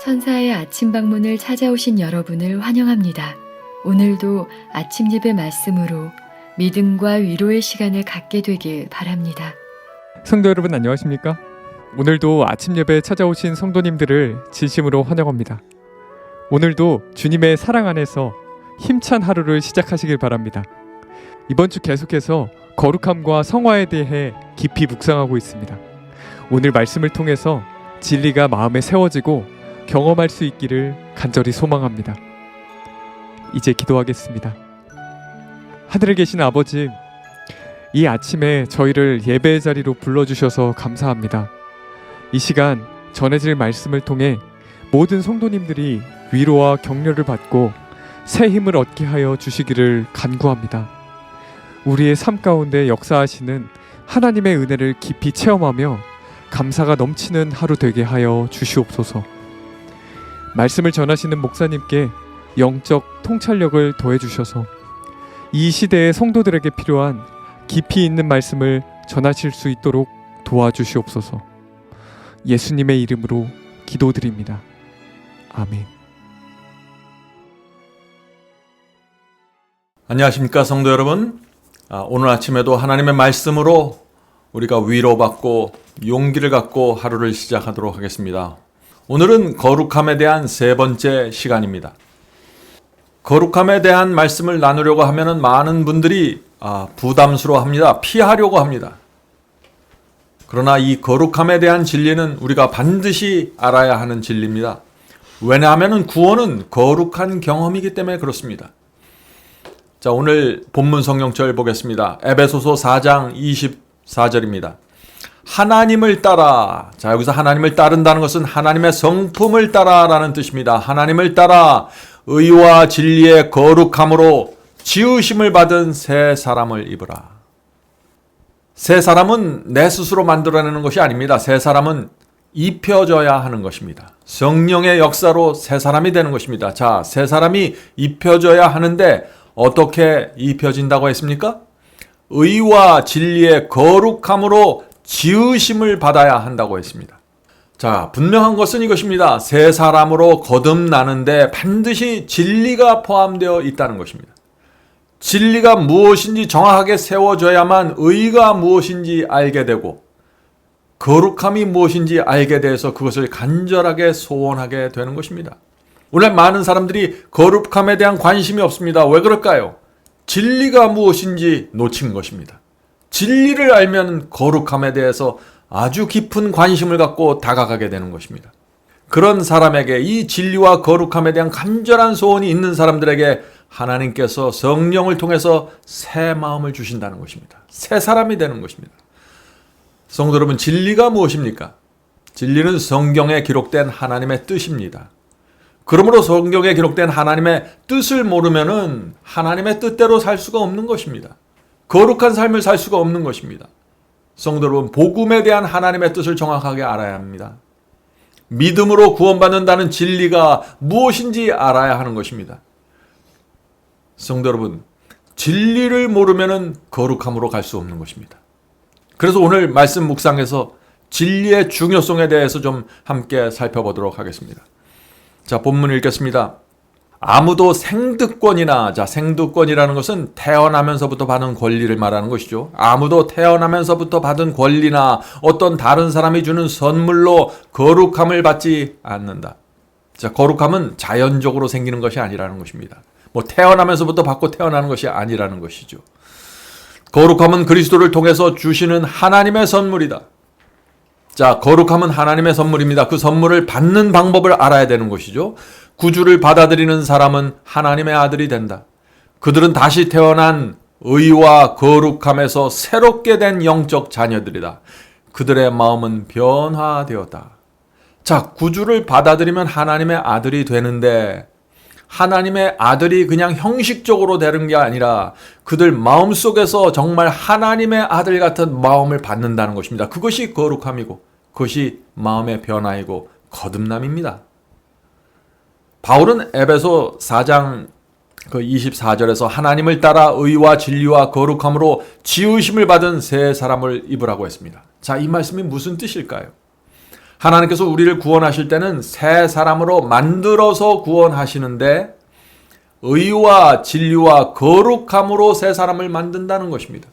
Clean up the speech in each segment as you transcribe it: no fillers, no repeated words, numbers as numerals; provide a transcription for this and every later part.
천사의 아침 방문을 찾아오신 여러분을 환영합니다. 오늘도 아침 예배 말씀으로 믿음과 위로의 시간을 갖게 되길 바랍니다. 성도 여러분 안녕하십니까? 오늘도 아침 예배에 찾아오신 성도님들을 진심으로 환영합니다. 오늘도 주님의 사랑 안에서 힘찬 하루를 시작하시길 바랍니다. 이번 주 계속해서 거룩함과 성화에 대해 깊이 묵상하고 있습니다. 오늘 말씀을 통해서 진리가 마음에 세워지고 경험할 수 있기를 간절히 소망합니다. 이제 기도하겠습니다. 하늘에 계신 아버지, 이 아침에 저희를 예배의 자리로 불러주셔서 감사합니다. 이 시간 전해질 말씀을 통해 모든 성도님들이 위로와 격려를 받고 새 힘을 얻게 하여 주시기를 간구합니다. 우리의 삶 가운데 역사하시는 하나님의 은혜를 깊이 체험하며 감사가 넘치는 하루 되게 하여 주시옵소서. 말씀을 전하시는 목사님께 영적 통찰력을 더해 주셔서 이 시대의 성도들에게 필요한 깊이 있는 말씀을 전하실 수 있도록 도와주시옵소서. 예수님의 이름으로 기도드립니다. 아멘. 안녕하십니까 성도 여러분. 오늘 아침에도 하나님의 말씀으로 우리가 위로받고 용기를 갖고 하루를 시작하도록 하겠습니다. 오늘은 거룩함에 대한 세 번째 시간입니다. 거룩함에 대한 말씀을 나누려고 하면 많은 분들이 부담스러워합니다. 피하려고 합니다. 그러나 이 거룩함에 대한 진리는 우리가 반드시 알아야 하는 진리입니다. 왜냐하면 구원은 거룩한 경험이기 때문에 그렇습니다. 자, 오늘 본문 성경절 보겠습니다. 에베소서 4장 24절입니다. 하나님을 따라. 자, 여기서 하나님을 따른다는 것은 하나님의 성품을 따라라는 뜻입니다. 하나님을 따라 의와 진리의 거룩함으로 지으심을 받은 새 사람을 입으라. 새 사람은 내 스스로 만들어내는 것이 아닙니다. 새 사람은 입혀져야 하는 것입니다. 성령의 역사로 새 사람이 되는 것입니다. 자, 새 사람이 입혀져야 하는데 어떻게 입혀진다고 했습니까? 의와 진리의 거룩함으로 지으심을 받아야 한다고 했습니다. 자, 분명한 것은 이것입니다. 새 사람으로 거듭나는데 반드시 진리가 포함되어 있다는 것입니다. 진리가 무엇인지 정확하게 세워져야만 의가 무엇인지 알게 되고 거룩함이 무엇인지 알게 돼서 그것을 간절하게 소원하게 되는 것입니다. 오늘 많은 사람들이 거룩함에 대한 관심이 없습니다. 왜 그럴까요? 진리가 무엇인지 놓친 것입니다. 진리를 알면 거룩함에 대해서 아주 깊은 관심을 갖고 다가가게 되는 것입니다. 그런 사람에게 이 진리와 거룩함에 대한 간절한 소원이 있는 사람들에게 하나님께서 성령을 통해서 새 마음을 주신다는 것입니다. 새 사람이 되는 것입니다. 성도 여러분, 진리가 무엇입니까? 진리는 성경에 기록된 하나님의 뜻입니다. 그러므로 성경에 기록된 하나님의 뜻을 모르면은 하나님의 뜻대로 살 수가 없는 것입니다. 거룩한 삶을 살 수가 없는 것입니다. 성도 여러분, 복음에 대한 하나님의 뜻을 정확하게 알아야 합니다. 믿음으로 구원받는다는 진리가 무엇인지 알아야 하는 것입니다. 성도 여러분, 진리를 모르면은 거룩함으로 갈 수 없는 것입니다. 그래서 오늘 말씀 묵상에서 진리의 중요성에 대해서 좀 함께 살펴보도록 하겠습니다. 자, 본문 읽겠습니다. 아무도 생득권이나, 자, 생득권이라는 것은 태어나면서부터 받은 권리를 말하는 것이죠. 아무도 태어나면서부터 받은 권리나 어떤 다른 사람이 주는 선물로 거룩함을 받지 않는다. 자, 거룩함은 자연적으로 생기는 것이 아니라는 것입니다. 태어나면서부터 받고 태어나는 것이 아니라는 것이죠. 거룩함은 그리스도를 통해서 주시는 하나님의 선물이다. 자, 거룩함은 하나님의 선물입니다. 그 선물을 받는 방법을 알아야 되는 것이죠. 구주를 받아들이는 사람은 하나님의 아들이 된다. 그들은 다시 태어난 의와 거룩함에서 새롭게 된 영적 자녀들이다. 그들의 마음은 변화되었다. 자, 구주를 받아들이면 하나님의 아들이 되는데 하나님의 아들이 그냥 형식적으로 되는 게 아니라 그들 마음속에서 정말 하나님의 아들 같은 마음을 받는다는 것입니다. 그것이 거룩함이고 그것이 마음의 변화이고 거듭남입니다. 바울은 에베소 4장 24절에서 하나님을 따라 의와 진리와 거룩함으로 지으심을 받은 새 사람을 입으라고 했습니다. 자, 이 말씀이 무슨 뜻일까요? 하나님께서 우리를 구원하실 때는 새 사람으로 만들어서 구원하시는데 의와 진리와 거룩함으로 새 사람을 만든다는 것입니다.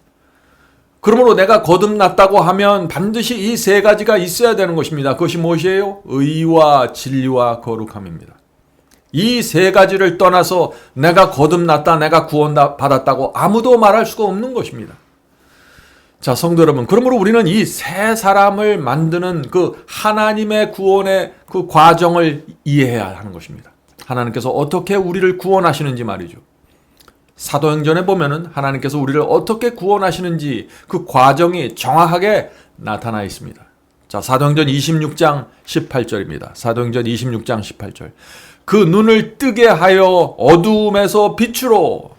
그러므로 내가 거듭났다고 하면 반드시 이 세 가지가 있어야 되는 것입니다. 그것이 무엇이에요? 의와 진리와 거룩함입니다. 이 세 가지를 떠나서 내가 거듭났다, 내가 구원받았다고 아무도 말할 수가 없는 것입니다. 자, 성도 여러분, 그러므로 우리는 이 새 사람을 만드는 그 하나님의 구원의 그 과정을 이해해야 하는 것입니다. 하나님께서 어떻게 우리를 구원하시는지 말이죠. 사도행전에 보면은 하나님께서 우리를 어떻게 구원하시는지 그 과정이 정확하게 나타나 있습니다. 자, 사도행전 26장 18절입니다. 사도행전 26장 18절. 그 눈을 뜨게 하여 어두움에서 빛으로.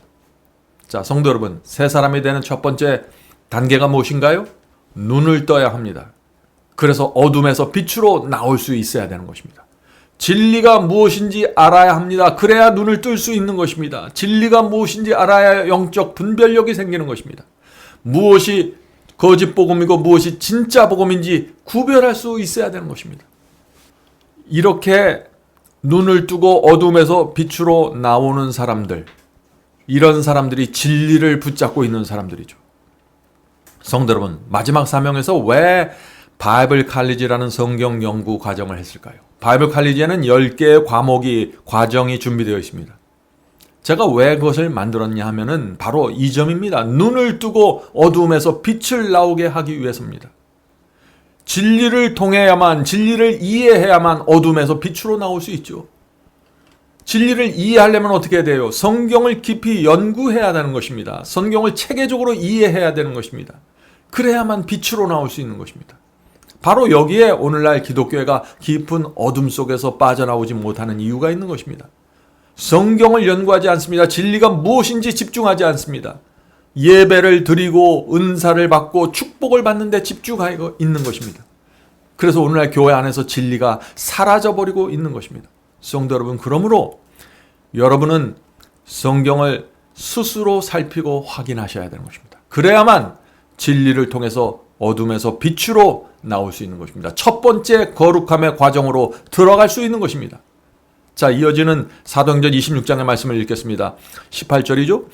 자, 성도 여러분, 새 사람이 되는 첫 번째 단계가 무엇인가요? 눈을 떠야 합니다. 그래서 어둠에서 빛으로 나올 수 있어야 되는 것입니다. 진리가 무엇인지 알아야 합니다. 그래야 눈을 뜰 수 있는 것입니다. 진리가 무엇인지 알아야 영적 분별력이 생기는 것입니다. 무엇이 거짓 복음이고 무엇이 진짜 복음인지 구별할 수 있어야 되는 것입니다. 이렇게 눈을 뜨고 어둠에서 빛으로 나오는 사람들, 이런 사람들이 진리를 붙잡고 있는 사람들이죠. 성도 여러분, 마지막 사명에서 왜 바이블 칼리지라는 성경 연구 과정을 했을까요? 바이블 칼리지에는 10개의 과정이 준비되어 있습니다. 제가 왜 그것을 만들었냐 하면은 바로 이 점입니다. 눈을 뜨고 어두움에서 빛을 나오게 하기 위해서입니다. 진리를 통해야만, 진리를 이해해야만 어둠에서 빛으로 나올 수 있죠. 진리를 이해하려면 어떻게 돼요? 성경을 깊이 연구해야 되는 것입니다. 성경을 체계적으로 이해해야 되는 것입니다. 그래야만 빛으로 나올 수 있는 것입니다. 바로 여기에 오늘날 기독교회가 깊은 어둠 속에서 빠져나오지 못하는 이유가 있는 것입니다. 성경을 연구하지 않습니다. 진리가 무엇인지 집중하지 않습니다. 예배를 드리고 은사를 받고 축복을 받는 데 집중하고 있는 것입니다. 그래서 오늘날 교회 안에서 진리가 사라져버리고 있는 것입니다. 성도 여러분, 그러므로 여러분은 성경을 스스로 살피고 확인하셔야 되는 것입니다. 그래야만 진리를 통해서 어둠에서 빛으로 나올 수 있는 것입니다. 첫 번째 거룩함의 과정으로 들어갈 수 있는 것입니다. 자, 이어지는 사도행전 26장의 말씀을 읽겠습니다. 18절이죠.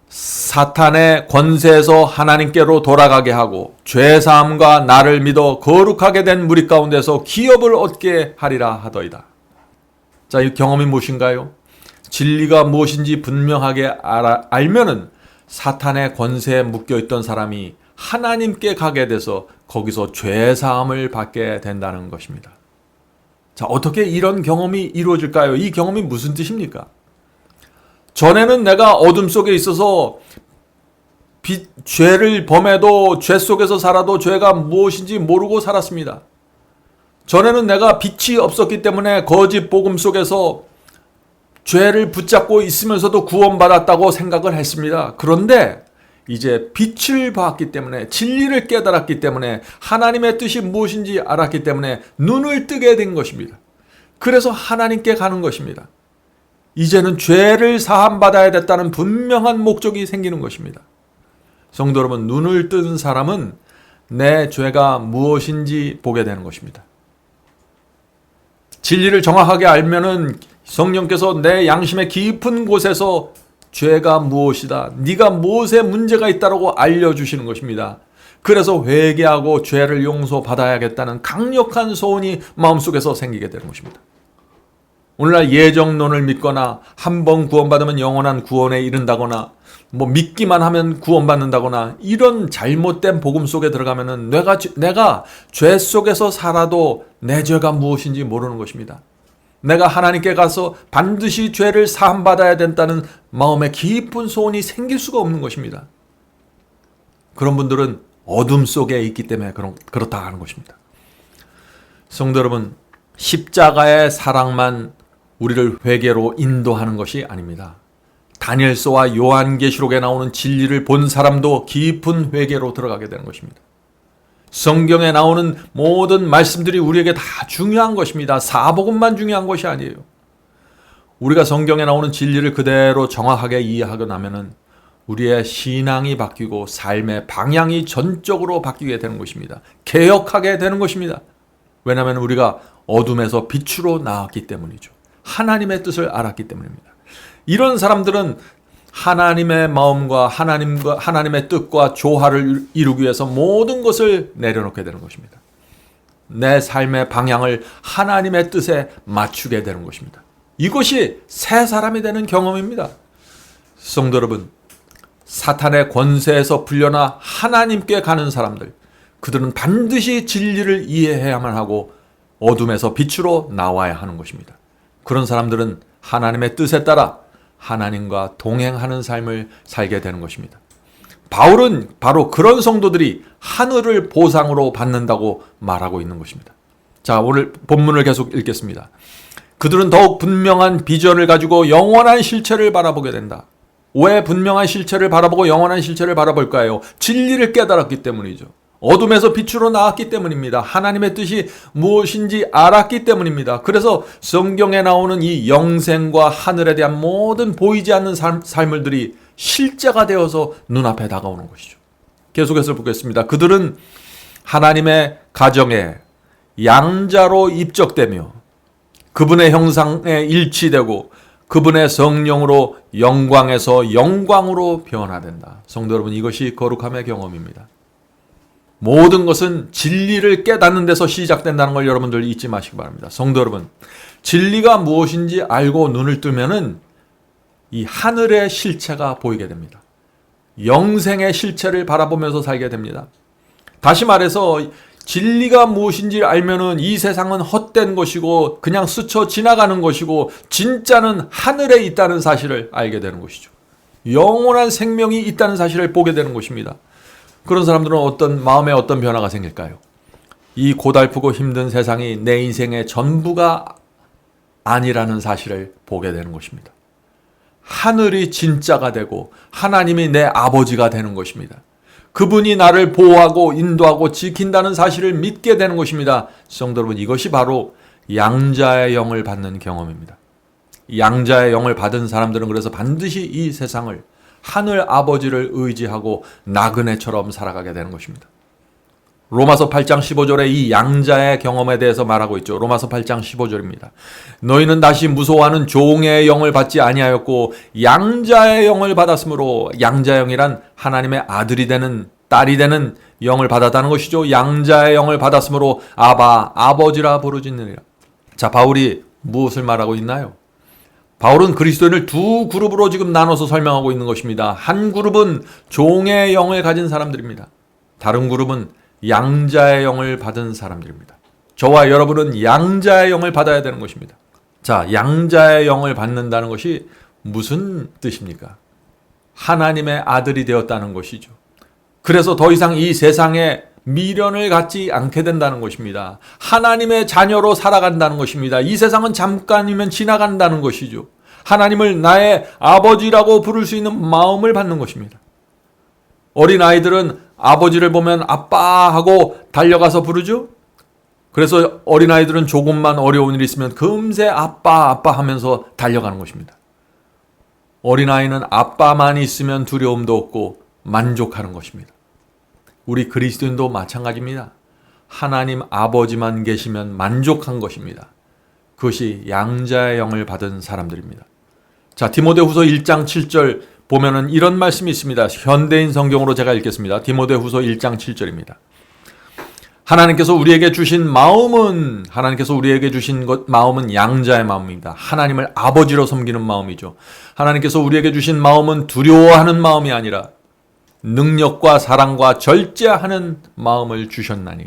사탄의 권세에서 하나님께로 돌아가게 하고 죄사함과 나를 믿어 거룩하게 된 무리 가운데서 기업을 얻게 하리라 하더이다. 자, 이 경험이 무엇인가요? 진리가 무엇인지 분명하게 알면은 사탄의 권세에 묶여있던 사람이 하나님께 가게 돼서 거기서 죄사함을 받게 된다는 것입니다. 자, 어떻게 이런 경험이 이루어질까요? 이 경험이 무슨 뜻입니까? 전에는 내가 어둠 속에 있어서 죄를 범해도 죄 속에서 살아도 죄가 무엇인지 모르고 살았습니다. 전에는 내가 빛이 없었기 때문에 거짓 복음 속에서 죄를 붙잡고 있으면서도 구원받았다고 생각을 했습니다. 그런데 이제 빛을 봤기 때문에, 진리를 깨달았기 때문에, 하나님의 뜻이 무엇인지 알았기 때문에 눈을 뜨게 된 것입니다. 그래서 하나님께 가는 것입니다. 이제는 죄를 사함받아야 됐다는 분명한 목적이 생기는 것입니다. 성도 여러분, 눈을 뜬 사람은 내 죄가 무엇인지 보게 되는 것입니다. 진리를 정확하게 알면은 성령께서 내 양심의 깊은 곳에서 죄가 무엇이다, 네가 무엇에 문제가 있다라고 알려주시는 것입니다. 그래서 회개하고 죄를 용서받아야겠다는 강력한 소원이 마음속에서 생기게 되는 것입니다. 오늘날 예정론을 믿거나 한 번 구원받으면 영원한 구원에 이른다거나 믿기만 하면 구원받는다거나 이런 잘못된 복음 속에 들어가면은 내가 죄 속에서 살아도 내 죄가 무엇인지 모르는 것입니다. 내가 하나님께 가서 반드시 죄를 사함받아야 된다는 마음의 깊은 소원이 생길 수가 없는 것입니다. 그런 분들은 어둠 속에 있기 때문에 그렇다 하는 것입니다. 성도 여러분, 십자가의 사랑만 우리를 회개로 인도하는 것이 아닙니다. 다니엘서와 요한계시록에 나오는 진리를 본 사람도 깊은 회개로 들어가게 되는 것입니다. 성경에 나오는 모든 말씀들이 우리에게 다 중요한 것입니다. 사복음만 중요한 것이 아니에요. 우리가 성경에 나오는 진리를 그대로 정확하게 이해하고 나면은 우리의 신앙이 바뀌고 삶의 방향이 전적으로 바뀌게 되는 것입니다. 개혁하게 되는 것입니다. 왜냐하면 우리가 어둠에서 빛으로 나왔기 때문이죠. 하나님의 뜻을 알았기 때문입니다. 이런 사람들은 하나님의 마음과 하나님의 뜻과 조화를 이루기 위해서 모든 것을 내려놓게 되는 것입니다. 내 삶의 방향을 하나님의 뜻에 맞추게 되는 것입니다. 이것이 새 사람이 되는 경험입니다. 성도 여러분, 사탄의 권세에서 풀려나 하나님께 가는 사람들, 그들은 반드시 진리를 이해해야만 하고 어둠에서 빛으로 나와야 하는 것입니다. 그런 사람들은 하나님의 뜻에 따라 하나님과 동행하는 삶을 살게 되는 것입니다. 바울은 바로 그런 성도들이 하늘을 보상으로 받는다고 말하고 있는 것입니다. 자, 오늘 본문을 계속 읽겠습니다. 그들은 더욱 분명한 비전을 가지고 영원한 실체를 바라보게 된다. 왜 분명한 실체를 바라보고 영원한 실체를 바라볼까요? 진리를 깨달았기 때문이죠. 어둠에서 빛으로 나왔기 때문입니다. 하나님의 뜻이 무엇인지 알았기 때문입니다. 그래서 성경에 나오는 이 영생과 하늘에 대한 모든 보이지 않는 삶들이 실제가 되어서 눈앞에 다가오는 것이죠. 계속해서 보겠습니다. 그들은 하나님의 가정에 양자로 입적되며 그분의 형상에 일치되고 그분의 성령으로 영광에서 영광으로 변화된다. 성도 여러분, 이것이 거룩함의 경험입니다. 모든 것은 진리를 깨닫는 데서 시작된다는 걸 여러분들 잊지 마시기 바랍니다. 성도 여러분, 진리가 무엇인지 알고 눈을 뜨면은 이 하늘의 실체가 보이게 됩니다. 영생의 실체를 바라보면서 살게 됩니다. 다시 말해서 진리가 무엇인지 알면은 이 세상은 헛된 것이고 그냥 스쳐 지나가는 것이고 진짜는 하늘에 있다는 사실을 알게 되는 것이죠. 영원한 생명이 있다는 사실을 보게 되는 것입니다. 그런 사람들은 마음에 어떤 변화가 생길까요? 이 고달프고 힘든 세상이 내 인생의 전부가 아니라는 사실을 보게 되는 것입니다. 하늘이 진짜가 되고 하나님이 내 아버지가 되는 것입니다. 그분이 나를 보호하고 인도하고 지킨다는 사실을 믿게 되는 것입니다. 성도 여러분, 이것이 바로 양자의 영을 받는 경험입니다. 양자의 영을 받은 사람들은 그래서 반드시 이 세상을 하늘 아버지를 의지하고 나그네처럼 살아가게 되는 것입니다. 로마서 8장 15절에 이 양자의 경험에 대해서 말하고 있죠. 로마서 8장 15절입니다. 너희는 다시 무소하는 종의 영을 받지 아니하였고 양자의 영을 받았으므로, 양자의 영이란 하나님의 아들이 되는, 딸이 되는 영을 받았다는 것이죠. 양자의 영을 받았으므로 아바, 아버지라 부르짖느니라. 자, 바울이 무엇을 말하고 있나요? 바울은 그리스도인을 두 그룹으로 지금 나눠서 설명하고 있는 것입니다. 한 그룹은 종의 영을 가진 사람들입니다. 다른 그룹은 양자의 영을 받은 사람들입니다. 저와 여러분은 양자의 영을 받아야 되는 것입니다. 자, 양자의 영을 받는다는 것이 무슨 뜻입니까? 하나님의 아들이 되었다는 것이죠. 그래서 더 이상 이 세상에 미련을 갖지 않게 된다는 것입니다. 하나님의 자녀로 살아간다는 것입니다. 이 세상은 잠깐이면 지나간다는 것이죠. 하나님을 나의 아버지라고 부를 수 있는 마음을 받는 것입니다. 어린아이들은 아버지를 보면 아빠 하고 달려가서 부르죠. 그래서 어린아이들은 조금만 어려운 일이 있으면 금세 아빠 아빠 하면서 달려가는 것입니다. 어린아이는 아빠만 있으면 두려움도 없고 만족하는 것입니다. 우리 그리스도인도 마찬가지입니다. 하나님 아버지만 계시면 만족한 것입니다. 그것이 양자의 영을 받은 사람들입니다. 자, 디모데후서 1장 7절 보면은 이런 말씀이 있습니다. 현대인 성경으로 제가 읽겠습니다. 디모데후서 1장 7절입니다. 하나님께서 우리에게 주신 마음은 양자의 마음입니다. 하나님을 아버지로 섬기는 마음이죠. 하나님께서 우리에게 주신 마음은 두려워하는 마음이 아니라 능력과 사랑과 절제하는 마음을 주셨나니.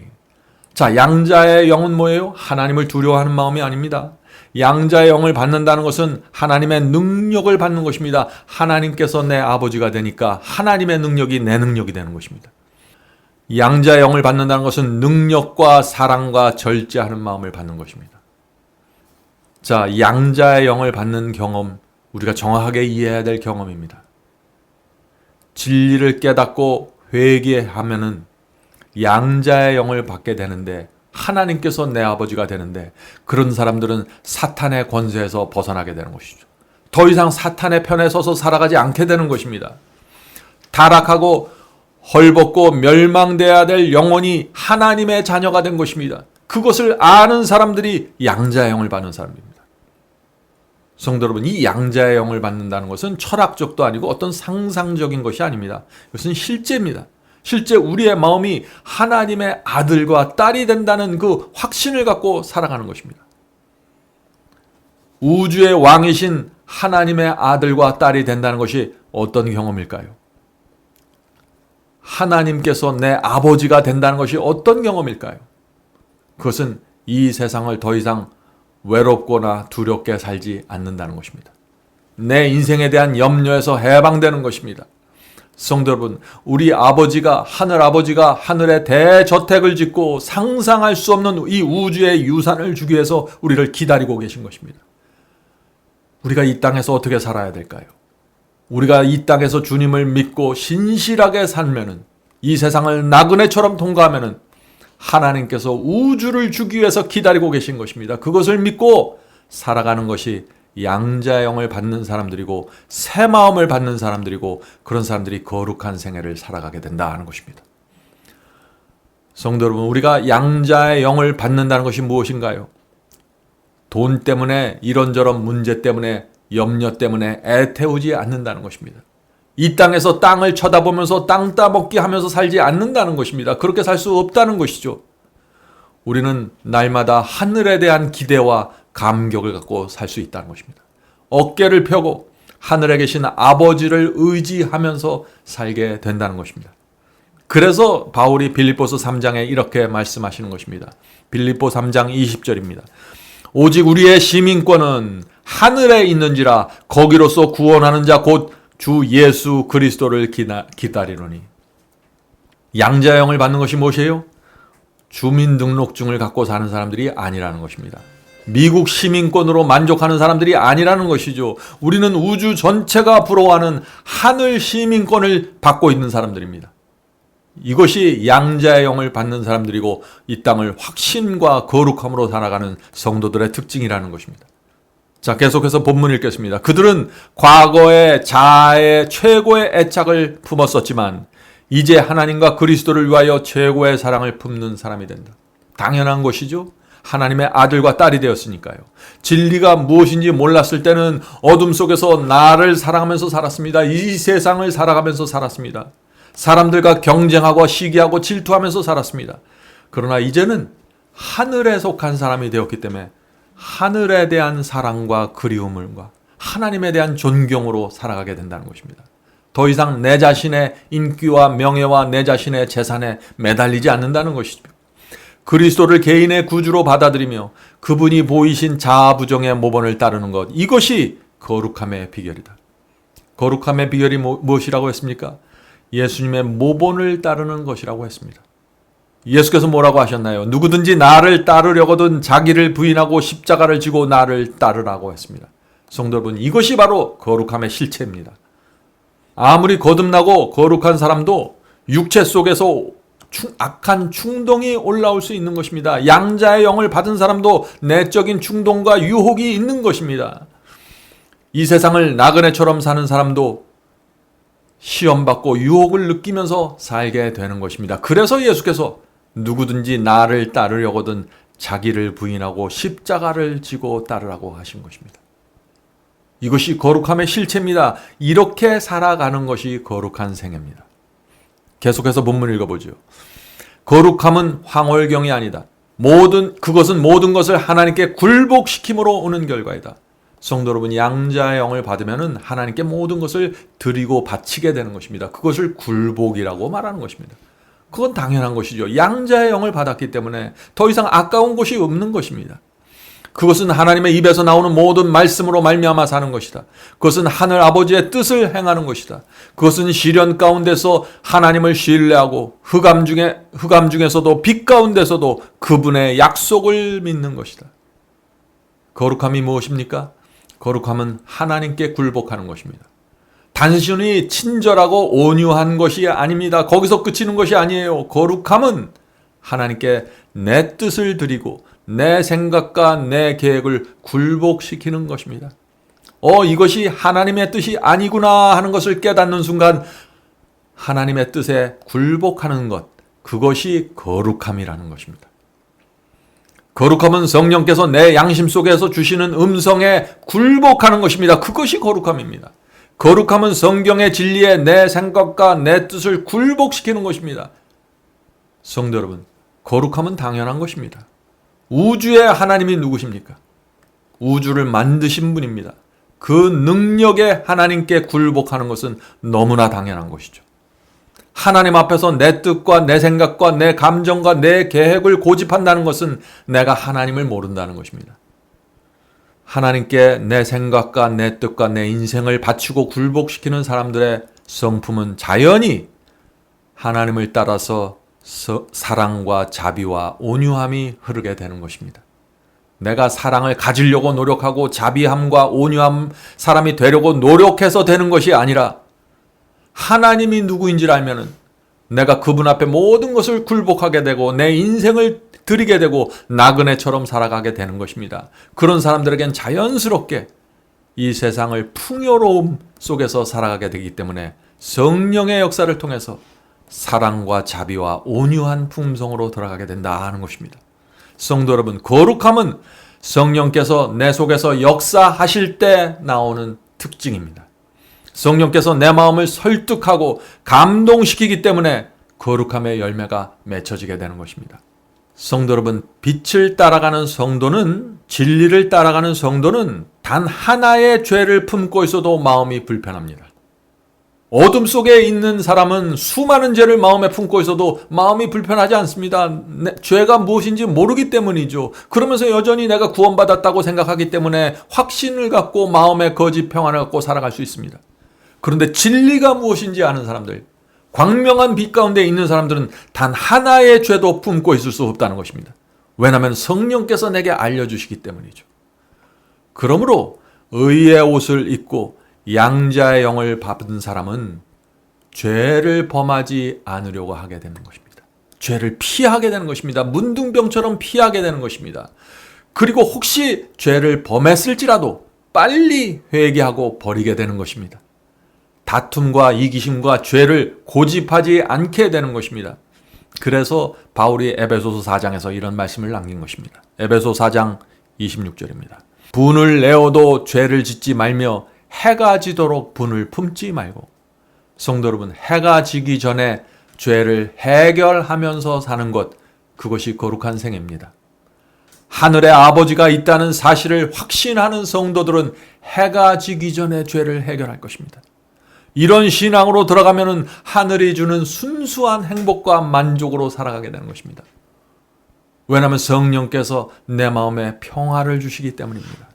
자, 양자의 영은 뭐예요? 하나님을 두려워하는 마음이 아닙니다. 양자의 영을 받는다는 것은 하나님의 능력을 받는 것입니다. 하나님께서 내 아버지가 되니까 하나님의 능력이 내 능력이 되는 것입니다. 양자의 영을 받는다는 것은 능력과 사랑과 절제하는 마음을 받는 것입니다. 자, 양자의 영을 받는 경험, 우리가 정확하게 이해해야 될 경험입니다. 진리를 깨닫고 회개하면은 양자의 영을 받게 되는데, 하나님께서 내 아버지가 되는데, 그런 사람들은 사탄의 권세에서 벗어나게 되는 것이죠. 더 이상 사탄의 편에 서서 살아가지 않게 되는 것입니다. 타락하고 헐벗고 멸망돼야 될 영혼이 하나님의 자녀가 된 것입니다. 그것을 아는 사람들이 양자의 영을 받는 사람입니다. 성도 여러분, 이 양자의 영을 받는다는 것은 철학적도 아니고 어떤 상상적인 것이 아닙니다. 이것은 실제입니다. 실제 우리의 마음이 하나님의 아들과 딸이 된다는 그 확신을 갖고 살아가는 것입니다. 우주의 왕이신 하나님의 아들과 딸이 된다는 것이 어떤 경험일까요? 하나님께서 내 아버지가 된다는 것이 어떤 경험일까요? 그것은 이 세상을 더 이상 외롭거나 두렵게 살지 않는다는 것입니다. 내 인생에 대한 염려에서 해방되는 것입니다. 성도 여러분, 우리 아버지가 하늘에 대저택을 짓고 상상할 수 없는 이 우주의 유산을 주기 위해서 우리를 기다리고 계신 것입니다. 우리가 이 땅에서 어떻게 살아야 될까요? 우리가 이 땅에서 주님을 믿고 신실하게 살면은, 이 세상을 나그네처럼 통과하면은 하나님께서 우주를 주기 위해서 기다리고 계신 것입니다. 그것을 믿고 살아가는 것이 양자의 영을 받는 사람들이고 새 마음을 받는 사람들이고, 그런 사람들이 거룩한 생애를 살아가게 된다는 것입니다. 성도 여러분, 우리가 양자의 영을 받는다는 것이 무엇인가요? 돈 때문에, 이런저런 문제 때문에, 염려 때문에 애태우지 않는다는 것입니다. 이 땅에서 땅을 쳐다보면서 땅 따먹기 하면서 살지 않는다는 것입니다. 그렇게 살 수 없다는 것이죠. 우리는 날마다 하늘에 대한 기대와 감격을 갖고 살 수 있다는 것입니다. 어깨를 펴고 하늘에 계신 아버지를 의지하면서 살게 된다는 것입니다. 그래서 바울이 빌립보서 3장에 이렇게 말씀하시는 것입니다. 빌립보 3장 20절입니다. 오직 우리의 시민권은 하늘에 있는지라 거기로서 구원하는 자 곧 주 예수 그리스도를 기다리노니. 양자의 영을 받는 것이 무엇이에요? 주민등록증을 갖고 사는 사람들이 아니라는 것입니다. 미국 시민권으로 만족하는 사람들이 아니라는 것이죠. 우리는 우주 전체가 부러워하는 하늘 시민권을 받고 있는 사람들입니다. 이것이 양자의 영을 받는 사람들이고 이 땅을 확신과 거룩함으로 살아가는 성도들의 특징이라는 것입니다. 자, 계속해서 본문 읽겠습니다. 그들은 과거에 자아의 최고의 애착을 품었었지만 이제 하나님과 그리스도를 위하여 최고의 사랑을 품는 사람이 된다. 당연한 것이죠. 하나님의 아들과 딸이 되었으니까요. 진리가 무엇인지 몰랐을 때는 어둠 속에서 나를 사랑하면서 살았습니다. 이 세상을 살아가면서 살았습니다. 사람들과 경쟁하고 시기하고 질투하면서 살았습니다. 그러나 이제는 하늘에 속한 사람이 되었기 때문에 하늘에 대한 사랑과 그리움과 하나님에 대한 존경으로 살아가게 된다는 것입니다. 더 이상 내 자신의 인기와 명예와 내 자신의 재산에 매달리지 않는다는 것이죠. 그리스도를 개인의 구주로 받아들이며 그분이 보이신 자아부정의 모본을 따르는 것, 이것이 거룩함의 비결이다. 거룩함의 비결이 무엇이라고 했습니까? 예수님의 모본을 따르는 것이라고 했습니다. 예수께서 뭐라고 하셨나요? 누구든지 나를 따르려거든 자기를 부인하고 십자가를 지고 나를 따르라고 했습니다. 성도 여러분, 이것이 바로 거룩함의 실체입니다. 아무리 거듭나고 거룩한 사람도 육체 속에서 악한 충동이 올라올 수 있는 것입니다. 양자의 영을 받은 사람도 내적인 충동과 유혹이 있는 것입니다. 이 세상을 나그네처럼 사는 사람도 시험받고 유혹을 느끼면서 살게 되는 것입니다. 그래서 예수께서 누구든지 나를 따르려거든 자기를 부인하고 십자가를 지고 따르라고 하신 것입니다. 이것이 거룩함의 실체입니다. 이렇게 살아가는 것이 거룩한 생애입니다. 계속해서 본문 읽어보죠. 거룩함은 황홀경이 아니다. 그것은 모든 것을 하나님께 굴복시킴으로 오는 결과이다. 성도 여러분, 양자의 영을 받으면 하나님께 모든 것을 드리고 바치게 되는 것입니다. 그것을 굴복이라고 말하는 것입니다. 그건 당연한 것이죠. 양자의 영을 받았기 때문에 더 이상 아까운 것이 없는 것입니다. 그것은 하나님의 입에서 나오는 모든 말씀으로 말미암아 사는 것이다. 그것은 하늘 아버지의 뜻을 행하는 것이다. 그것은 시련 가운데서 하나님을 신뢰하고 흑암 중에서도 빛 가운데서도 그분의 약속을 믿는 것이다. 거룩함이 무엇입니까? 거룩함은 하나님께 굴복하는 것입니다. 단순히 친절하고 온유한 것이 아닙니다. 거기서 그치는 것이 아니에요. 거룩함은 하나님께 내 뜻을 드리고 내 생각과 내 계획을 굴복시키는 것입니다. 이것이 하나님의 뜻이 아니구나 하는 것을 깨닫는 순간 하나님의 뜻에 굴복하는 것, 그것이 거룩함이라는 것입니다. 거룩함은 성령께서 내 양심 속에서 주시는 음성에 굴복하는 것입니다. 그것이 거룩함입니다. 거룩함은 성경의 진리에 내 생각과 내 뜻을 굴복시키는 것입니다. 성도 여러분, 거룩함은 당연한 것입니다. 우주의 하나님이 누구십니까? 우주를 만드신 분입니다. 그 능력의 하나님께 굴복하는 것은 너무나 당연한 것이죠. 하나님 앞에서 내 뜻과 내 생각과 내 감정과 내 계획을 고집한다는 것은 내가 하나님을 모른다는 것입니다. 하나님께 내 생각과 내 뜻과 내 인생을 바치고 굴복시키는 사람들의 성품은 자연히 하나님을 따라서 사랑과 자비와 온유함이 흐르게 되는 것입니다. 내가 사랑을 가지려고 노력하고 자비함과 온유함 사람이 되려고 노력해서 되는 것이 아니라 하나님이 누구인지를 알면은 내가 그분 앞에 모든 것을 굴복하게 되고 내 인생을 드리게 되고 나그네처럼 살아가게 되는 것입니다. 그런 사람들에겐 자연스럽게 이 세상을 풍요로움 속에서 살아가게 되기 때문에 성령의 역사를 통해서 사랑과 자비와 온유한 품성으로 들어가게 된다 하는 것입니다. 성도 여러분, 거룩함은 성령께서 내 속에서 역사하실 때 나오는 특징입니다. 성령께서 내 마음을 설득하고 감동시키기 때문에 거룩함의 열매가 맺혀지게 되는 것입니다. 성도 여러분, 빛을 따라가는 성도는, 진리를 따라가는 성도는 단 하나의 죄를 품고 있어도 마음이 불편합니다. 어둠 속에 있는 사람은 수많은 죄를 마음에 품고 있어도 마음이 불편하지 않습니다. 죄가 무엇인지 모르기 때문이죠. 그러면서 여전히 내가 구원받았다고 생각하기 때문에 확신을 갖고 마음의 거짓 평안을 갖고 살아갈 수 있습니다. 그런데 진리가 무엇인지 아는 사람들, 광명한 빛 가운데 있는 사람들은 단 하나의 죄도 품고 있을 수 없다는 것입니다. 왜냐하면 성령께서 내게 알려주시기 때문이죠. 그러므로 의의 옷을 입고 양자의 영을 받은 사람은 죄를 범하지 않으려고 하게 되는 것입니다. 죄를 피하게 되는 것입니다. 문둥병처럼 피하게 되는 것입니다. 그리고 혹시 죄를 범했을지라도 빨리 회개하고 버리게 되는 것입니다. 다툼과 이기심과 죄를 고집하지 않게 되는 것입니다. 그래서 바울이 에베소서 4장에서 이런 말씀을 남긴 것입니다. 에베소 4장 26절입니다. 분을 내어도 죄를 짓지 말며 해가 지도록 분을 품지 말고. 성도 여러분, 해가 지기 전에 죄를 해결하면서 사는 것, 그것이 거룩한 생애입니다. 하늘의 아버지가 있다는 사실을 확신하는 성도들은 해가 지기 전에 죄를 해결할 것입니다. 이런 신앙으로 들어가면 하늘이 주는 순수한 행복과 만족으로 살아가게 되는 것입니다. 왜냐하면 성령께서 내 마음에 평화를 주시기 때문입니다.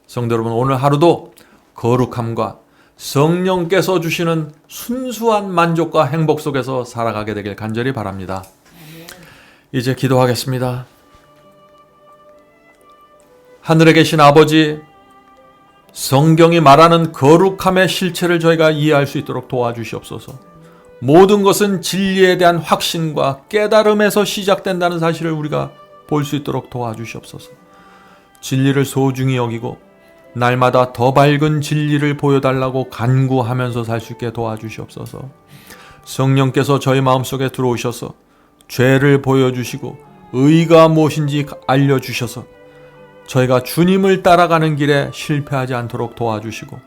성도 여러분, 오늘 하루도 거룩함과 성령께서 주시는 순수한 만족과 행복 속에서 살아가게 되길 간절히 바랍니다. 이제 기도하겠습니다. 하늘에 계신 아버지, 성경이 말하는 거룩함의 실체를 저희가 이해할 수 있도록 도와주시옵소서. 모든 것은 진리에 대한 확신과 깨달음에서 시작된다는 사실을 우리가 볼 수 있도록 도와주시옵소서. 진리를 소중히 여기고 날마다 더 밝은 진리를 보여달라고 간구하면서 살 수 있게 도와주시옵소서. 성령께서 저희 마음속에 들어오셔서 죄를 보여주시고 의가 무엇인지 알려주셔서 저희가 주님을 따라가는 길에 실패하지 않도록 도와주시고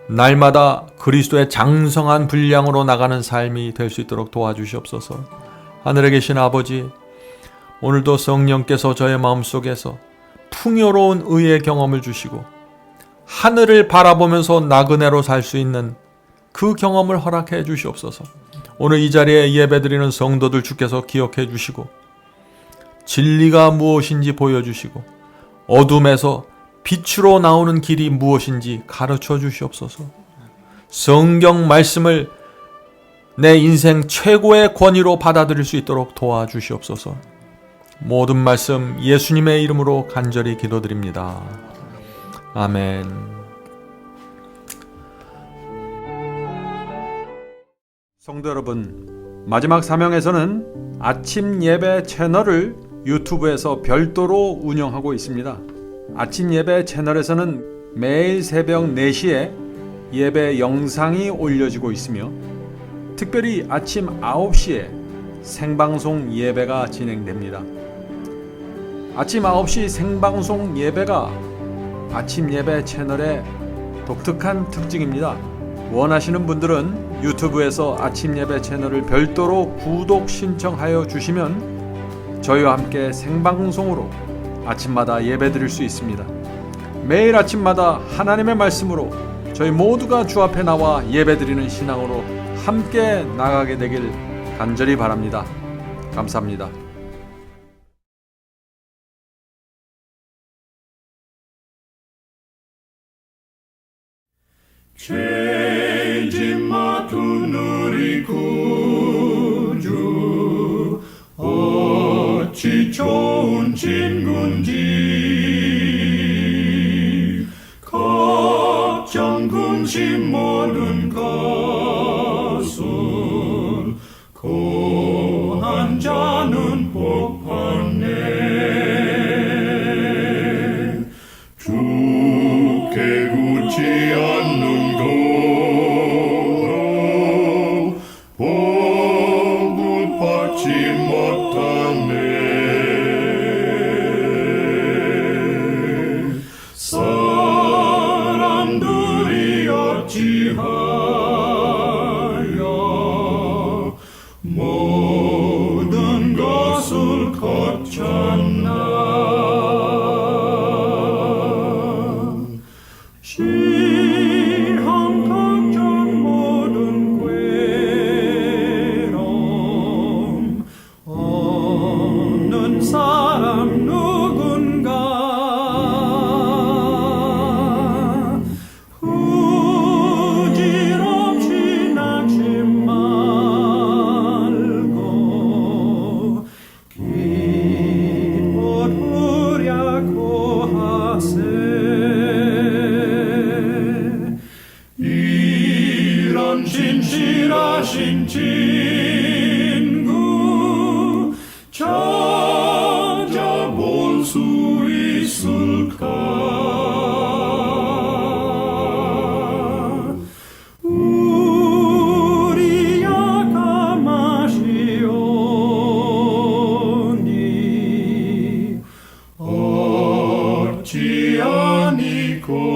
날마다 그리스도의 장성한 분량으로 나가는 삶이 될 수 있도록 도와주시옵소서. 하늘에 계신 아버지, 오늘도 성령께서 저의 마음속에서 풍요로운 의의 경험을 주시고 하늘을 바라보면서 나그네로 살 수 있는 그 경험을 허락해 주시옵소서. 오늘 이 자리에 예배드리는 성도들 주께서 기억해 주시고 진리가 무엇인지 보여주시고 어둠에서 빛으로 나오는 길이 무엇인지 가르쳐 주시옵소서. 성경 말씀을 내 인생 최고의 권위로 받아들일 수 있도록 도와주시옵소서. 모든 말씀 예수님의 이름으로 간절히 기도드립니다. 아멘. 성도 여러분, 마지막 사명에서는 아침 예배 채널을 유튜브에서 별도로 운영하고 있습니다. 아침 예배 채널에서는 매일 새벽 4시에 예배 영상이 올려지고 있으며 특별히 아침 9시에 생방송 예배가 진행됩니다. 아침 9시 생방송 예배가 아침 예배 채널의 독특한 특징입니다. 원하시는 분들은 유튜브에서 아침 예배 채널을 별도로 구독 신청하여 주시면 저희와 함께 생방송으로 아침마다 예배 드릴 수 있습니다. 매일 아침마다 하나님의 말씀으로 저희 모두가 주 앞에 나와 예배 드리는 신앙으로 함께 나가게 되길 간절히 바랍니다. 감사합니다. 죄짐 맡은 우리 구주 어찌 좋은 친구인지 걱정 근심 모든 것을 고한 자는 복 받네. 주께 굳지 않는 거로 복을 받지 못하네. 사람들이 어찌하여 모든 것을 거쳤나. 시험 걱정 모든 괴로움 없는 사람 누군가. 부질없이 낙심 말고 기도하려고 하세. 이런 진실하신 친구 찾아볼 수 있을까. 우리 약함하시오니 어찌하니 고